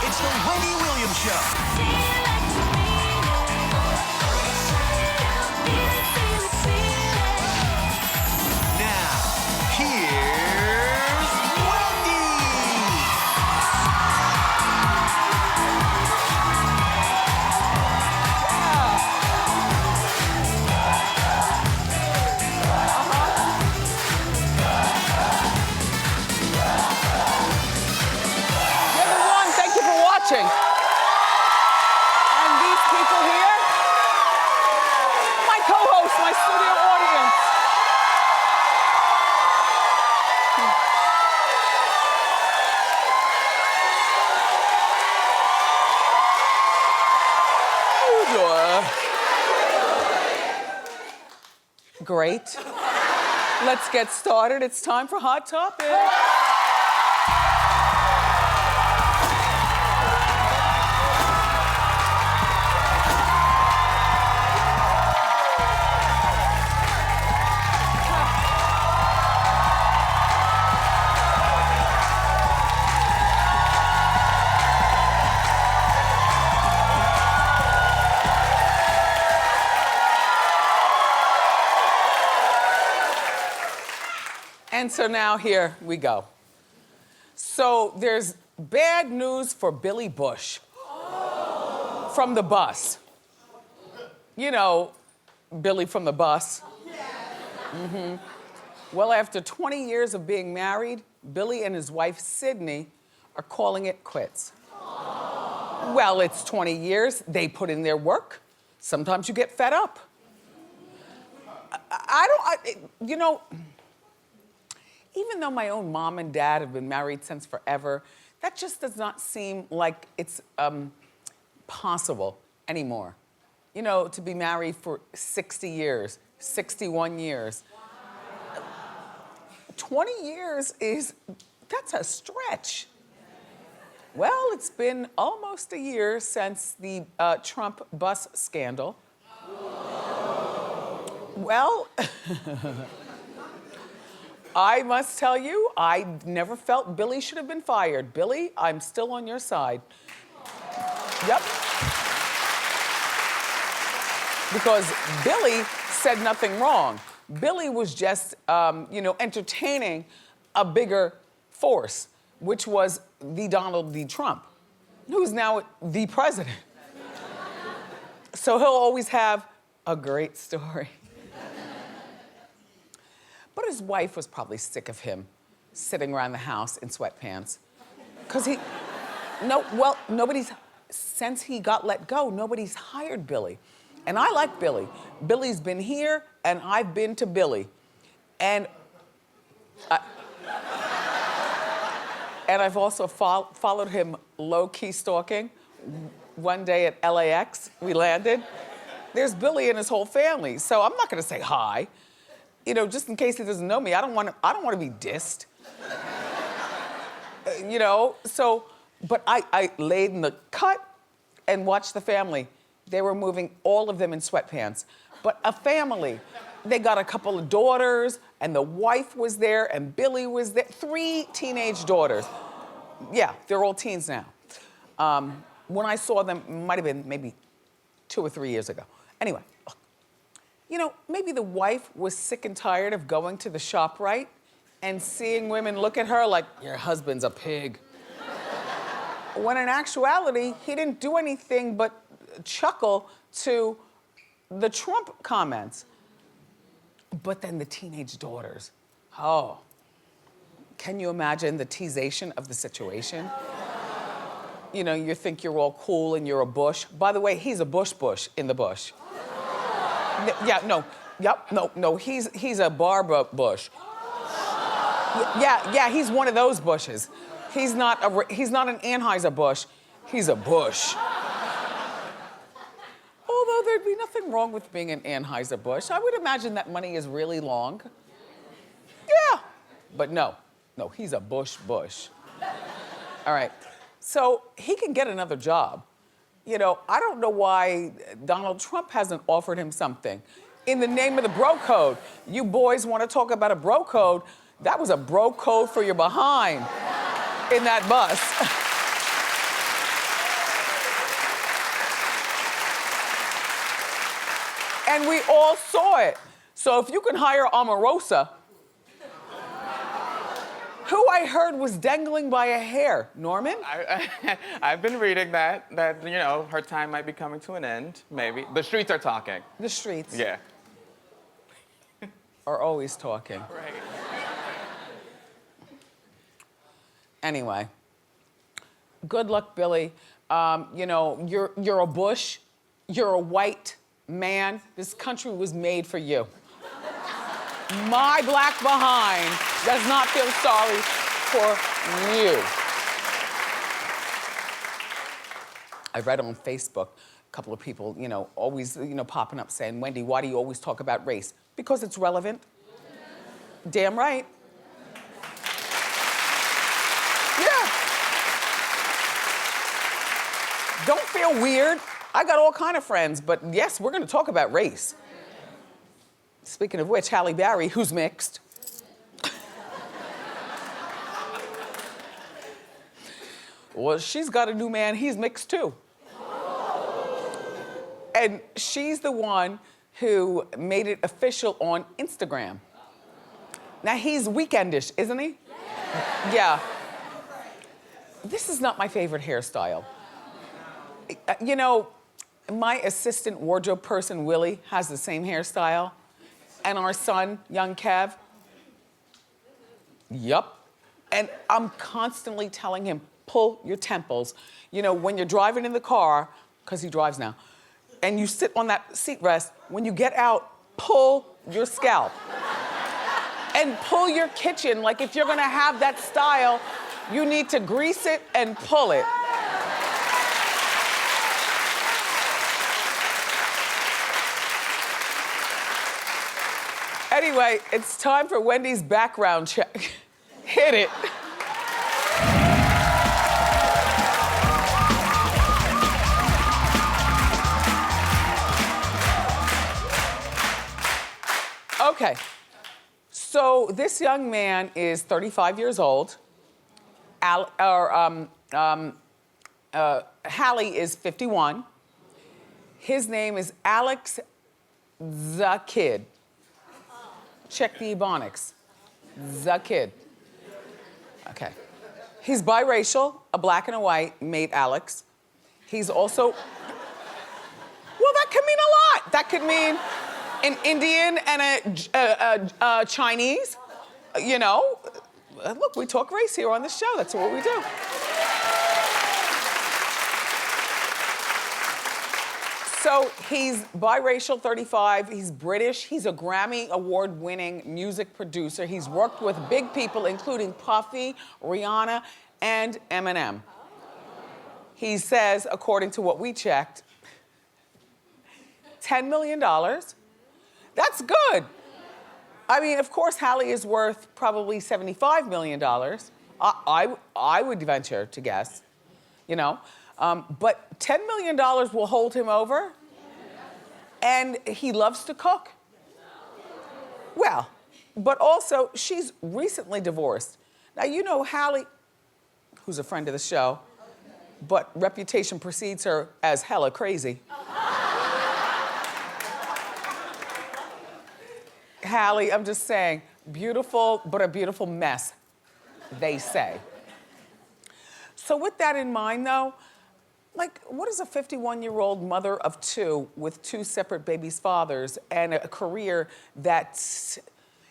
It's the Wendy Williams Show. Now, here's Wendy. Everyone, thank you for watching. And these people here, my co-hosts, my studio audience. Great. Let's get started. It's time for Hot Topic. And so now here we go. So there's bad news for Billy Bush from the bus. You know, Billy from the bus. Well, after 20 years of being married, Billy and his wife, Sydney, are calling it quits. Well, it's 20 years. They put in their work. Sometimes you get fed up. Even though my own mom and dad have been married since forever, that just does not seem like it's possible anymore. You know, to be married for 60 years, 61 years. 20 years that's a stretch. Well, it's been almost a year since the Trump bus scandal. Well, I must tell you, I never felt Billy should have been fired. Billy, I'm still on your side. Yep. Because Billy said nothing wrong. Billy was just, entertaining a bigger force, which was the Donald D. Trump, who's now the president. So he'll always have a great story. But his wife was probably sick of him sitting around the house in sweatpants. Since he got let go, nobody's hired Billy. And I like Billy. Billy's been here, and I've been to Billy. And I've also followed him low-key stalking. One day at LAX, we landed. There's Billy and his whole family, so I'm not gonna say hi. You know, just in case he doesn't know me, I don't want to be dissed. But I laid in the cut and watched the family. They were moving, all of them in sweatpants. But a family. They got a couple of daughters, and the wife was there, and Billy was there. 3 teenage daughters. Yeah, they're all teens now. When I saw them, it might have been maybe 2 or 3 years ago. Anyway. You know, maybe the wife was sick and tired of going to the ShopRite and seeing women look at her like, your husband's a pig. When in actuality, he didn't do anything but chuckle to the Trump comments. But then the teenage daughters, oh, can you imagine the teasation of the situation? You know, you think you're all cool and you're a Bush. By the way, he's a Bush in the bush. He's a Barbara Bush. Yeah, he's one of those Bushes. He's not an Anheuser-Busch, he's a Bush. Although there'd be nothing wrong with being an Anheuser-Busch. I would imagine that money is really long. Yeah, but no, he's a Bush. All right, so he can get another job. You know, I don't know why Donald Trump hasn't offered him something. In the name of the bro code. You boys want to talk about a bro code. That was a bro code for your behind in that bus. And we all saw it. So if you can hire Omarosa, who I heard was dangling by a hair. Norman? I've been reading that, you know, her time might be coming to an end, maybe. The streets are talking. The streets Yeah. are always talking. Right. Anyway, good luck, Billy. You know, you're a Bush. You're a white man. This country was made for you. My black behind does not feel sorry for you. I read on Facebook, a couple of people, you know, always, you know, popping up saying, Wendy, why do you always talk about race? Because it's relevant. Damn right. Yeah. Don't feel weird. I got all kind of friends, but yes, we're gonna talk about race. Speaking of which, Halle Berry, who's mixed. Well, she's got a new man, he's mixed too. And she's the one who made it official on Instagram. Now he's weekendish, isn't he? Yeah. This is not my favorite hairstyle. You know, my assistant wardrobe person, Willie, has the same hairstyle. And our son, young Kev, yup. And I'm constantly telling him, pull your temples. You know, when you're driving in the car, because he drives now, and you sit on that seat rest, when you get out, pull your scalp. And pull your kitchen. Like if you're gonna have that style, you need to grease it and pull it. Anyway, it's time for Wendy's background check. Hit it. Okay, so this young man is 35 years old. Halle is 51. His name is Alex the Kid. Check the Ebonics. The Kid. Okay. He's biracial, a black and a white, made Alex. He's also, well, that could mean a lot. That could mean an Indian and a Chinese, you know. Look, we talk race here on the show. That's what we do. So he's biracial, 35, he's British, he's a Grammy Award-winning music producer. He's worked with big people, including Puffy, Rihanna, and Eminem. He says, according to what we checked, $10 million. That's good. I mean, of course, Halle is worth probably $75 million. I would venture to guess, you know. But $10 million will hold him over. And he loves to cook. Well, but also, she's recently divorced. Now, you know Halle, who's a friend of the show, but reputation precedes her as hella crazy. Halle, I'm just saying, beautiful, but a beautiful mess, they say. So with that in mind, though, like, what is a 51-year-old mother of two with two separate babies' fathers and a career that's...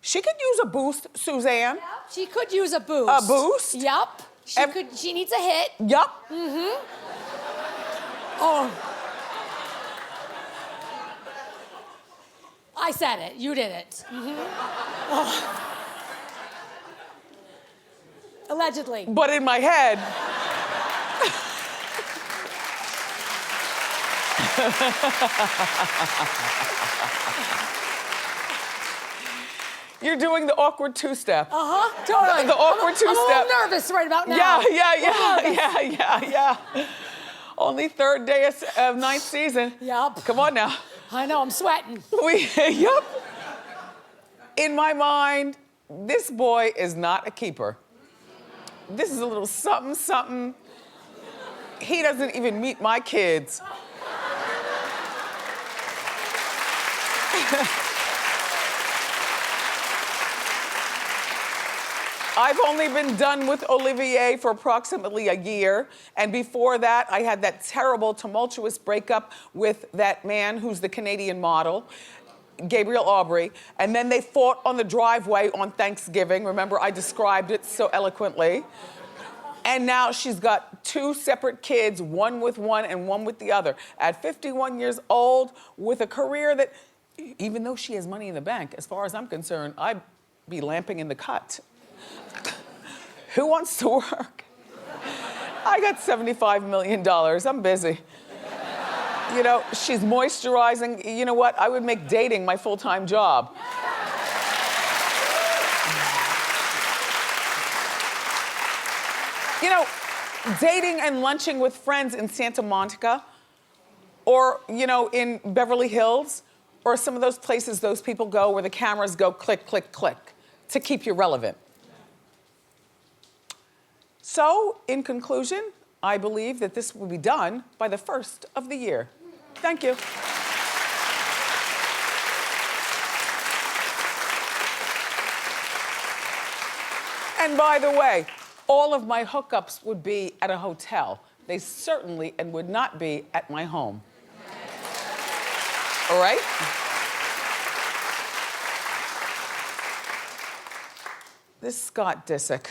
She could use a boost, Suzanne. Yep. She could use a boost. A boost? Yup. She needs a hit. Yup. Mm-hmm. Oh. I said it. You did it. Mm-hmm. Oh. Allegedly. But in my head... You're doing the awkward two-step. Uh-huh, totally. The awkward two-step. I'm a little nervous right about now. Yeah. Only third day of ninth season. Yup. Come on now. I know, I'm sweating. Yup. In my mind, this boy is not a keeper. This is a little something, something. He doesn't even meet my kids. I've only been done with Olivier for approximately a year. And before that, I had that terrible, tumultuous breakup with that man who's the Canadian model, Gabriel Aubry. And then they fought on the driveway on Thanksgiving. Remember, I described it so eloquently. And now she's got 2 separate kids, one with one and one with the other. At 51 years old, with a career that, even though she has money in the bank, as far as I'm concerned, I'd be lamping in the cut. Who wants to work? I got $75 million, I'm busy. You know, she's moisturizing. You know what? I would make dating my full-time job. You know, dating and lunching with friends in Santa Monica, or, you know, in Beverly Hills, or some of those places those people go where the cameras go click, click, click to keep you relevant. So, in conclusion, I believe that this will be done by the 1st of the year. Thank you. And by the way, all of my hookups would be at a hotel. They certainly and would not be at my home. All right? This Scott Disick.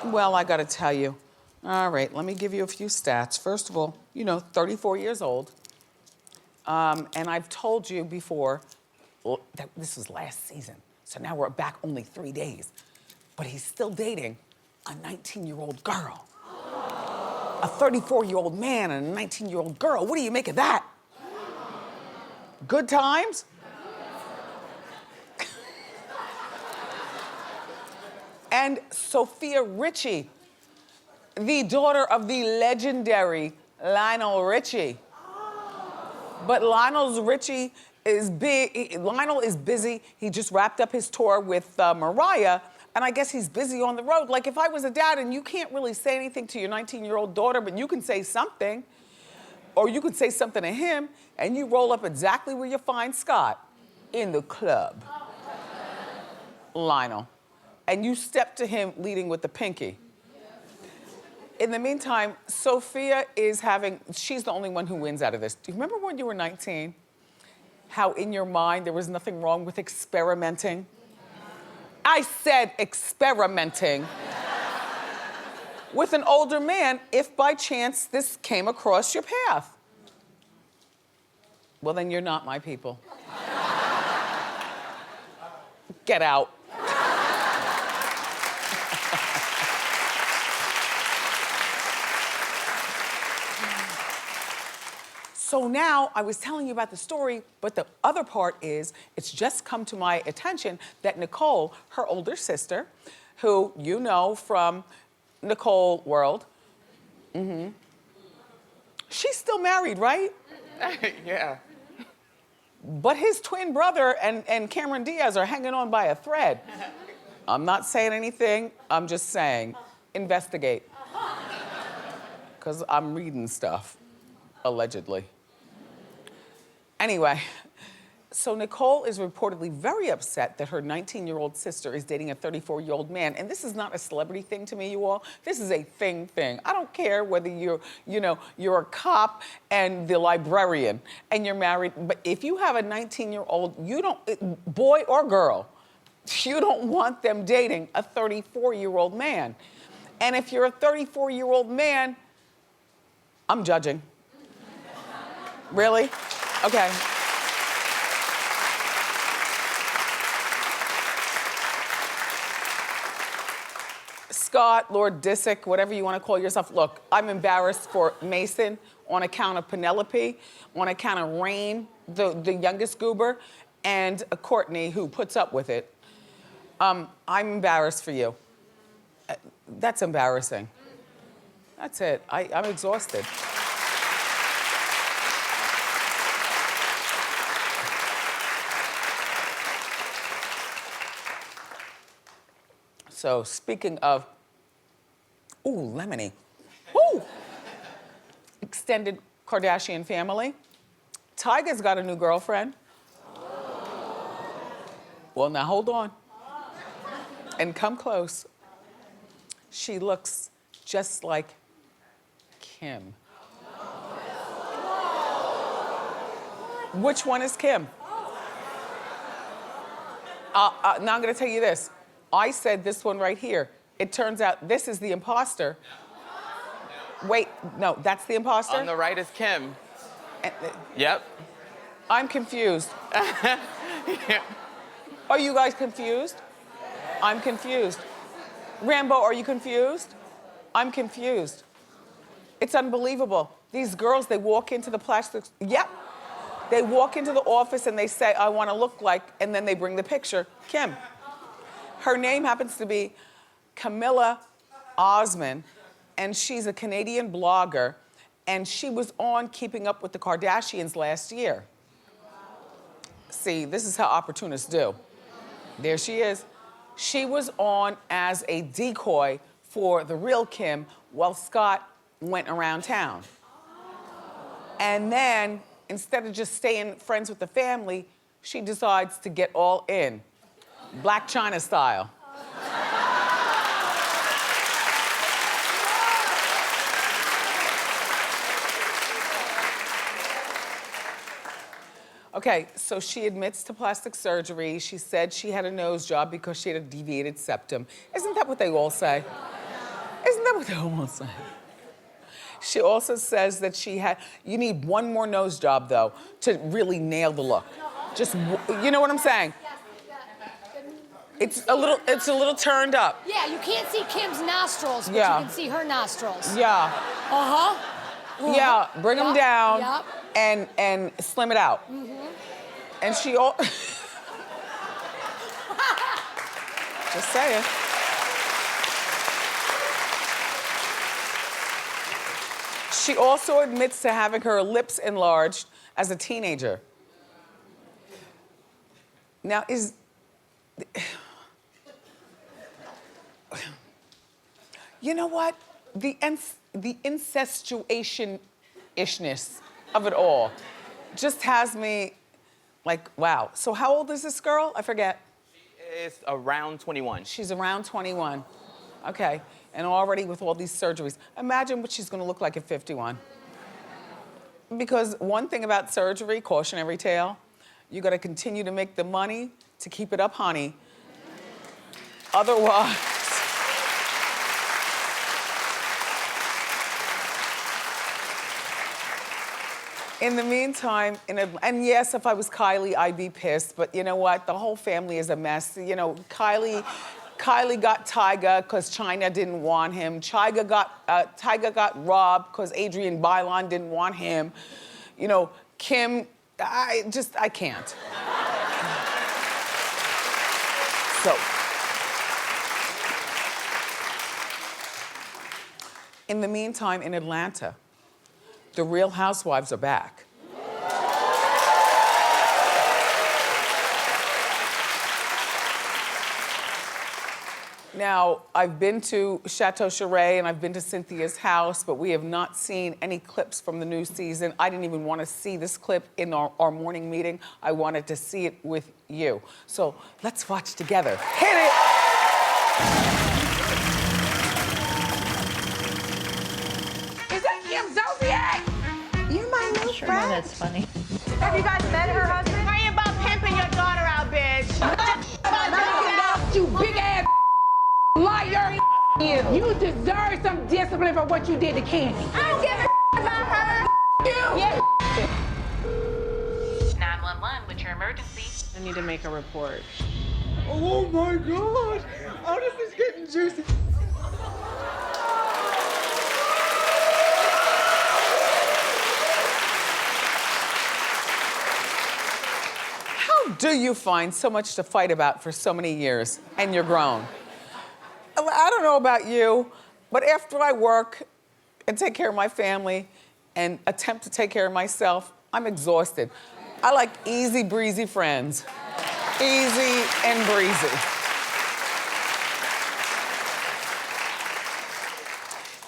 Well, I gotta tell you. All right, let me give you a few stats. First of all, you know, 34 years old. And I've told you before, well, that this was last season. So now we're back only 3 days. But he's still dating a 19-year-old girl. A 34-year-old man and a 19-year-old girl. What do you make of that? Good times? And Sofia Richie, the daughter of the legendary Lionel Richie. But Lionel is busy. He just wrapped up his tour with Mariah, and I guess he's busy on the road. Like, if I was a dad and you can't really say anything to your 19-year-old daughter, but you can say something, or you could say something to him, and you roll up exactly where you find Scott, in the club. Lionel. And you step to him leading with the pinky. In the meantime, Sofia is she's the only one who wins out of this. Do you remember when you were 19? How in your mind there was nothing wrong with experimenting? I said experimenting. With an older man, if by chance this came across your path. Well, then you're not my people. Get out. So now, I was telling you about the story, but the other part is, it's just come to my attention that Nicole, her older sister, who you know from Nicole World, she's still married, right? Yeah. But his twin brother and Cameron Diaz are hanging on by a thread. I'm not saying anything, I'm just saying, investigate. Because I'm reading stuff, allegedly. Anyway, so Nicole is reportedly very upset that her 19-year-old sister is dating a 34-year-old man. And this is not a celebrity thing to me, you all. This is a thing. I don't care whether you're a cop and the librarian and you're married. But if you have a 19-year-old, boy or girl, you don't want them dating a 34-year-old man. And if you're a 34-year-old man, I'm judging. Really? Okay. Scott, Lord Disick, whatever you want to call yourself. Look, I'm embarrassed for Mason on account of Penelope, on account of Rain, the youngest goober, and Courtney, who puts up with it. I'm embarrassed for you. That's embarrassing. That's it. I'm exhausted. So speaking of, ooh, lemony. Ooh! Extended Kardashian family. Tyga's got a new girlfriend. Well, now hold on. And come close. She looks just like Kim. Which one is Kim? Now I'm gonna tell you this. I said this one right here. It turns out this is the imposter. Wait, no, that's the imposter? On the right is Kim. Yep. I'm confused. Are you guys confused? I'm confused. Rambo, are you confused? I'm confused. It's unbelievable. These girls, they walk into the plastic, yep. They walk into the office and they say, I want to look like, and then they bring the picture, Kim. Her name happens to be Camilla Osman, and she's a Canadian blogger, and she was on Keeping Up with the Kardashians last year. See, this is how opportunists do. There she is. She was on as a decoy for the real Kim while Scott went around town. And then, instead of just staying friends with the family, she decides to get all in, Black China style. Okay, so she admits to plastic surgery. She said she had a nose job because she had a deviated septum. Isn't that what they all say? Isn't that what they all say? She also says that you need one more nose job though to really nail the look. Just, you know what I'm saying? It's a little turned up. Yeah, you can't see Kim's nostrils, but Yeah. you can see her nostrils. Yeah. Uh-huh. Yeah, bring them down Yep. and slim it out. And she all just saying. She also admits to having her lips enlarged as a teenager. Now you know what? The incestuation-ishness of it all just has me like, wow. So how old is this girl? I forget. She is around 21. She's around 21. Okay. And already with all these surgeries. Imagine what she's gonna look like at 51. Because one thing about surgery, cautionary tale, you gotta continue to make the money to keep it up, honey. Otherwise, in the meantime, and yes, if I was Kylie, I'd be pissed, but you know what? The whole family is a mess. You know, Kylie got Tyga because China didn't want him. Tyga got robbed because Adrian Bailon didn't want him. You know, Kim, I can't. So, in the meantime, in Atlanta, the Real Housewives are back. Now, I've been to Chateau Charest and I've been to Cynthia's house, but we have not seen any clips from the new season. I didn't even want to see this clip in our morning meeting. I wanted to see it with you. So let's watch together. Hit it! Is that Kim Zodiac? You're my new Sure, friend. that's funny. Have you guys met her husband? Worry about pimping your daughter out, bitch. You big ass liar. You deserve some discipline for what you did to Candy. I don't give a about her. You. Yeah. 911, what's your emergency? I need to make a report. Oh my gosh! Oh, this is getting juicy. How do you find so much to fight about for so many years and you're grown? I don't know about you, but after I work and take care of my family and attempt to take care of myself, I'm exhausted. I like easy breezy friends. Easy and breezy.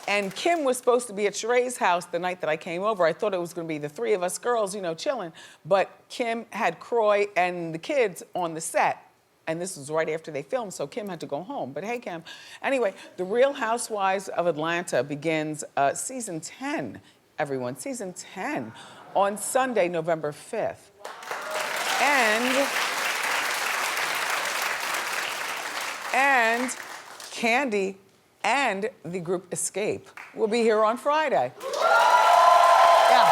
And Kim was supposed to be at Sheree's house the night that I came over. I thought it was gonna be the three of us girls, you know, chilling. But Kim had Croy and the kids on the set. And this was right after they filmed, so Kim had to go home. But hey, Kim. Anyway, The Real Housewives of Atlanta begins season 10, everyone, season 10, on Sunday, November 5th. And Candy and the group Escape will be here on Friday. Yeah,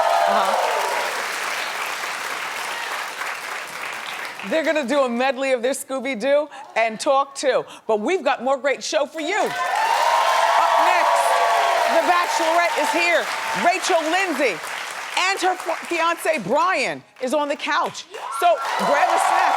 They're gonna do a medley of their Scooby-Doo and talk too. But we've got more great show for you. Up next, The Bachelorette is here. Rachel Lindsay and her fiance Brian is on the couch. So grab a snack.